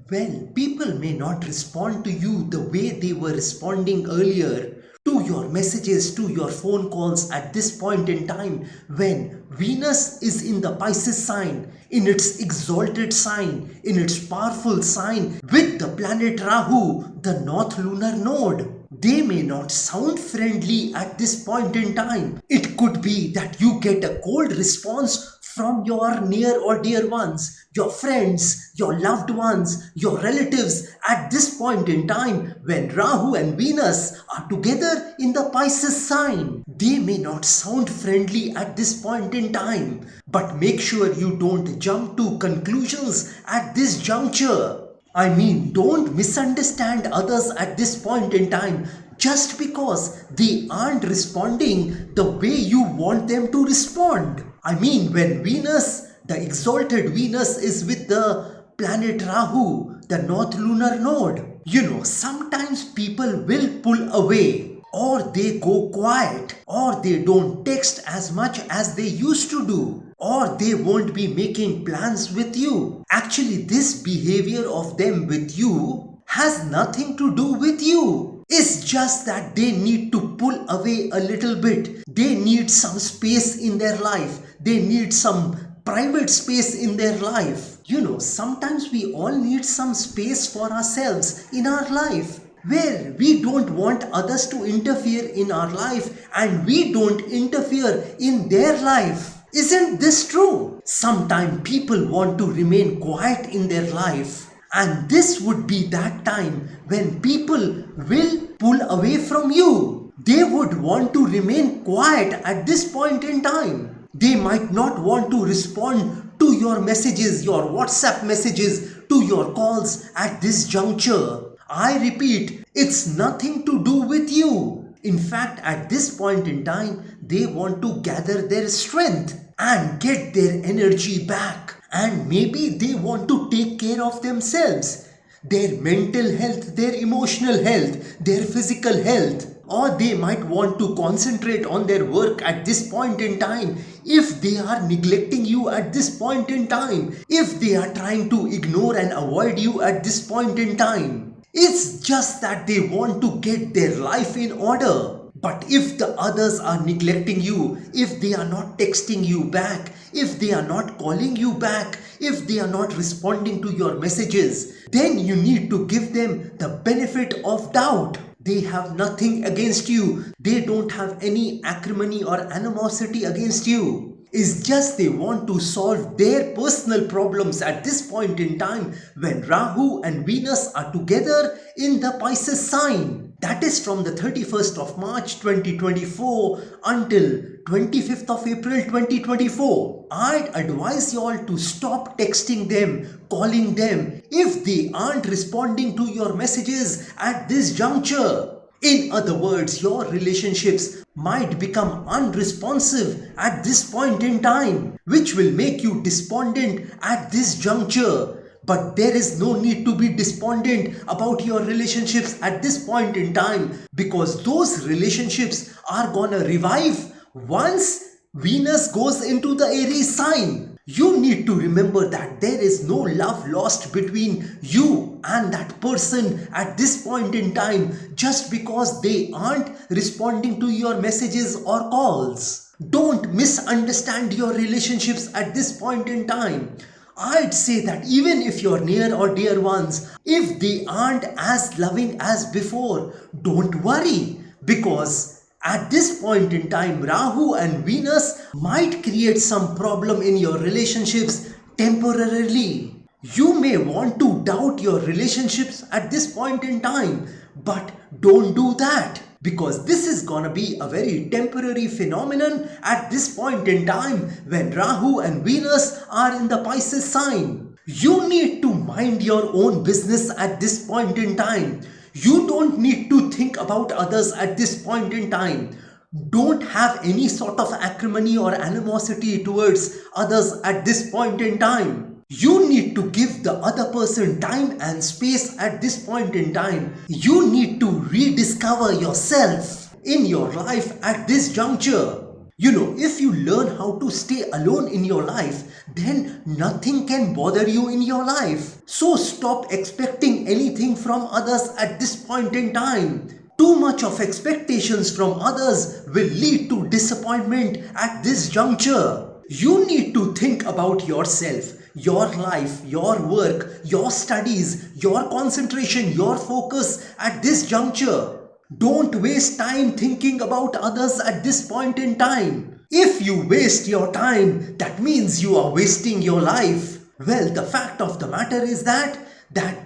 Well, people may not respond to you the way they were responding earlier to your messages, to your phone calls at this point in time when Venus is in the Pisces sign, in its exalted sign, in its powerful sign with the planet Rahu, the North Lunar Node. They may not sound friendly at this point in time. It could be that you get a cold response from your near or dear ones, your friends, your loved ones, your relatives at this point in time when Rahu and Venus are together in the Pisces sign. They may not sound friendly at this point in time, but make sure you don't jump to conclusions at this juncture. I mean, don't misunderstand others at this point in time just because they aren't responding the way you want them to respond. I mean, when Venus, the exalted Venus, is with the planet Rahu, the North Lunar Node, sometimes people will pull away, or they go quiet, or they don't text as much as they used to do, or they won't be making plans with you. Actually, this behavior of them with you has nothing to do with you. It's just that they need to pull away a little bit. They need some space in their life. They need some private space in their life. Sometimes we all need some space for ourselves in our life, where we don't want others to interfere in our life and we don't interfere in their life. Isn't this true? Sometimes people want to remain quiet in their life, and this would be that time when people will pull away from you. They would want to remain quiet at this point in time. They might not want to respond to your messages, your WhatsApp messages, to your calls at this juncture. I repeat, it's nothing to do with you. In fact, at this point in time, they want to gather their strength and get their energy back. And maybe they want to take care of themselves, their mental health, their emotional health, their physical health. Or they might want to concentrate on their work at this point in time. If they are neglecting you at this point in time, if they are trying to ignore and avoid you at this point in time, it's just that they want to get their life in order. But if the others are neglecting you, if they are not texting you back, if they are not calling you back, if they are not responding to your messages, then you need to give them the benefit of doubt. They have nothing against you. They don't have any acrimony or animosity against you. It's just they want to solve their personal problems at this point in time when Rahu and Venus are together in the Pisces sign. That is from the 31st of March 2024 until 25th of April 2024. I'd advise you all to stop texting them, calling them if they aren't responding to your messages at this juncture. In other words, your relationships might become unresponsive at this point in time, which will make you despondent at this juncture. But there is no need to be despondent about your relationships at this point in time, because those relationships are gonna revive once Venus goes into the Aries sign. You need to remember that there is no love lost between you and that person at this point in time just because they aren't responding to your messages or calls. Don't misunderstand your relationships at this point in time. I'd say that even if your near or dear ones, if they aren't as loving as before, don't worry, because at this point in time, Rahu and Venus might create some problem in your relationships temporarily. You may want to doubt your relationships at this point in time, but don't do that, because this is gonna be a very temporary phenomenon at this point in time when Rahu and Venus are in the Pisces sign. You need to mind your own business at this point in time. You don't need to think about others at this point in time. Don't have any sort of acrimony or animosity towards others at this point in time. You need to give the other person time and space at this point in time. You need to rediscover yourself in your life at this juncture. If you learn how to stay alone in your life, then nothing can bother you in your life. So stop expecting anything from others at this point in time. Too much of expectations from others will lead to disappointment at this juncture. You need to think about yourself, your life, your work, your studies, your concentration, your focus at this juncture. Don't waste time thinking about others at this point in time. If you waste your time, that means you are wasting your life. Well, the fact of the matter is that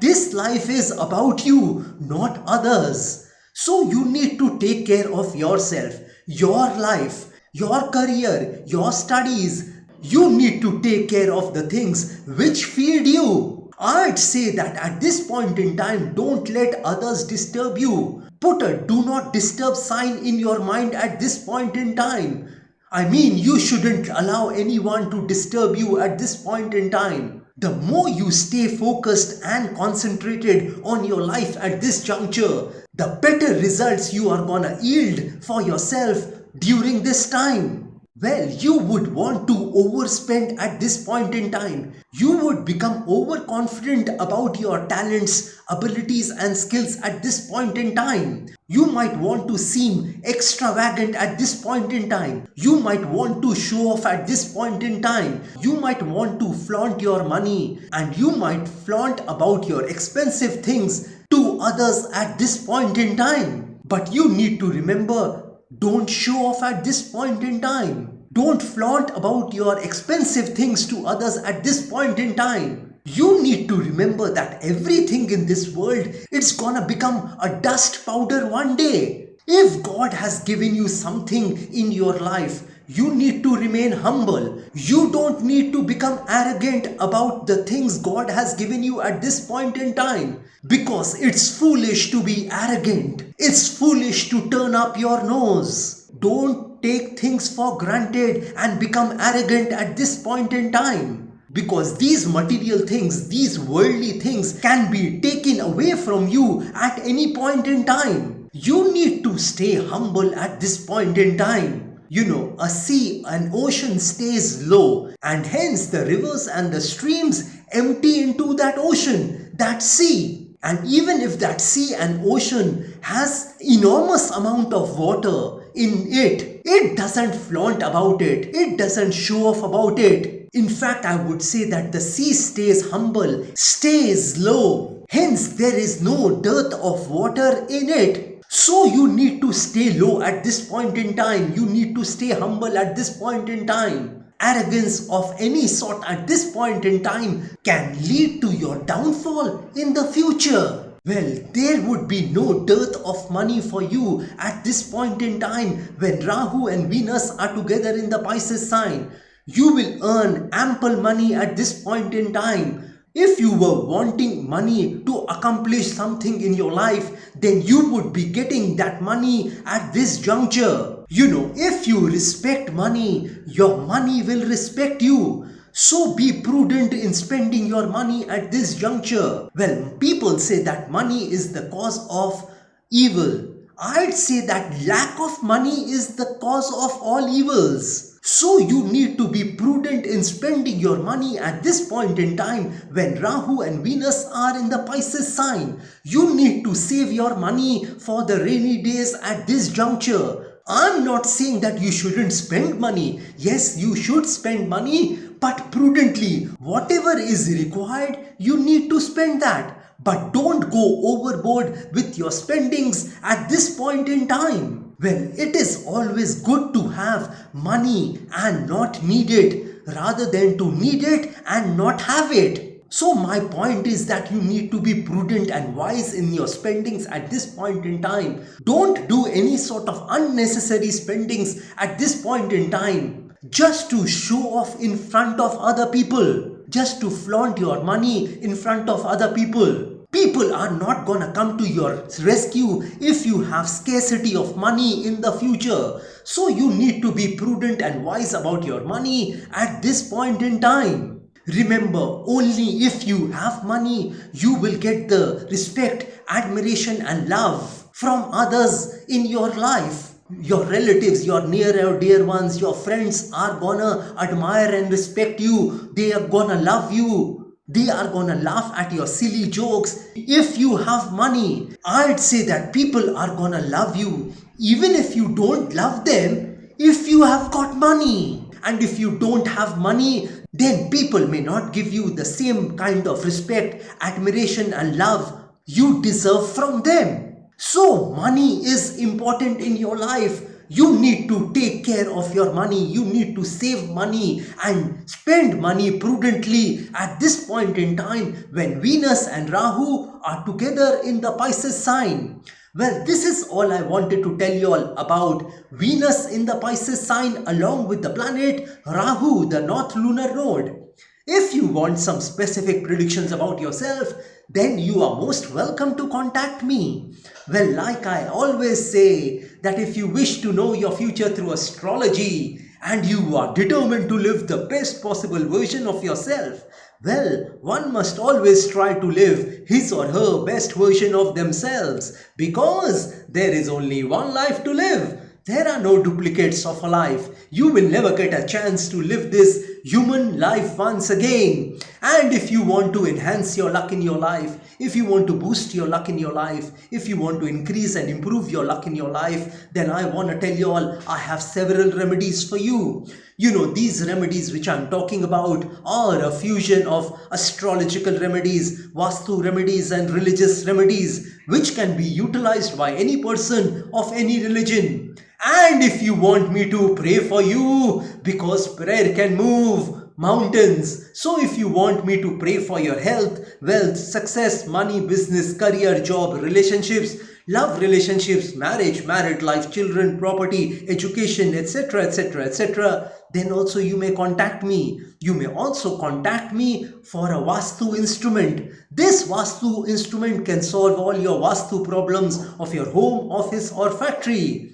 this life is about you, not others. So you need to take care of yourself, your life, your career, your studies. You need to take care of the things which feed you. I'd say that at this point in time, don't let others disturb you. Put a do not disturb sign in your mind at this point in time. I mean, you shouldn't allow anyone to disturb you at this point in time. The more you stay focused and concentrated on your life at this juncture, the better results you are gonna yield for yourself during this time. Well, you would want to overspend at this point in time. You would become overconfident about your talents, abilities and skills at this point in time. You might want to seem extravagant at this point in time. You might want to show off at this point in time. You might want to flaunt your money, and you might flaunt about your expensive things to others at this point in time. But you need to remember, don't show off at this point in time. Don't flaunt about your expensive things to others at this point in time. You need to remember that everything in this world, it's gonna become a dust powder one day. If God has given you something in your life, you need to remain humble. You don't need to become arrogant about the things God has given you at this point in time. Because it's foolish to be arrogant. It's foolish to turn up your nose. Don't take things for granted and become arrogant at this point in time. Because these material things, these worldly things can be taken away from you at any point in time. You need to stay humble at this point in time. A sea, an ocean stays low, and hence the rivers and the streams empty into that ocean, that sea. And even if that sea and ocean has enormous amount of water in it, it doesn't flaunt about it. It doesn't show off about it. In fact, I would say that the sea stays humble, stays low. Hence, there is no dearth of water in it. So you need to stay low at this point in time. You need to stay humble at this point in time. Arrogance of any sort at this point in time can lead to your downfall in the future. Well, there would be no dearth of money for you at this point in time when Rahu and Venus are together in the Pisces sign. You will earn ample money at this point in time. If you were wanting money to accomplish something in your life, then you would be getting that money at this juncture. If you respect money, your money will respect you. So be prudent in spending your money at this juncture. Well, people say that money is the cause of evil. I'd say that lack of money is the cause of all evils. So you need to be prudent in spending your money at this point in time when Rahu and Venus are in the Pisces sign. You need to save your money for the rainy days at this juncture. I'm not saying that you shouldn't spend money. Yes, you should spend money, but prudently. Whatever is required, you need to spend that. But don't go overboard with your spendings at this point in time. Well, it is always good to have money and not need it, rather than to need it and not have it. So my point is that you need to be prudent and wise in your spendings at this point in time. Don't do any sort of unnecessary spendings at this point in time, just to show off in front of other people, just to flaunt your money in front of other people. People are not gonna come to your rescue if you have scarcity of money in the future. So you need to be prudent and wise about your money at this point in time. Remember, only if you have money, you will get the respect, admiration and love from others in your life. Your relatives, your near or dear ones, your friends are gonna admire and respect you. They are gonna love you. They are gonna laugh at your silly jokes. If you have money, I'd say that people are gonna love you. Even if you don't love them, if you have got money. And if you don't have money, then people may not give you the same kind of respect, admiration, and love you deserve from them. So, money is important in your life. You need to take care of your money. You need to save money and spend money prudently at this point in time when Venus and Rahu are together in the Pisces sign. Well, this is all I wanted to tell you all about Venus in the Pisces sign along with the planet Rahu, the North Lunar Node. If you want some specific predictions about yourself, then you are most welcome to contact me. Well, like I always say, that if you wish to know your future through astrology and you are determined to live the best possible version of yourself, well, one must always try to live his or her best version of themselves because there is only one life to live. There are no duplicates of a life. You will never get a chance to live this human life once again. And if you want to enhance your luck in your life, if you want to boost your luck in your life, if you want to increase and improve your luck in your life, then I want to tell you all, I have several remedies for you. You know, these remedies which I'm talking about are a fusion of astrological remedies, Vastu remedies, and religious remedies, which can be utilized by any person of any religion. And if you want me to pray for you, because prayer can move mountains. So if you want me to pray for your health, wealth, success, money, business, career, job, relationships, love relationships, marriage, married life, children, property, education, etc., etc., etc., then also you may contact me. You may also contact me for a Vastu instrument. This Vastu instrument can solve all your Vastu problems of your home, office, or factory.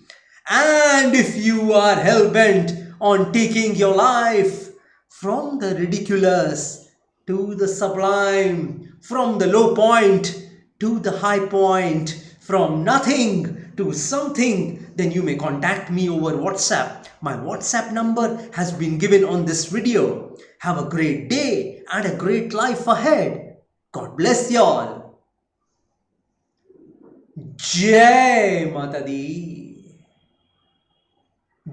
And if you are hell-bent on taking your life from the ridiculous to the sublime, from the low point to the high point, from nothing to something, then you may contact me over WhatsApp. My WhatsApp number has been given on this video. Have a great day and a great life ahead. God bless y'all. Jai Mata Di.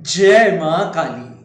जय मां काली।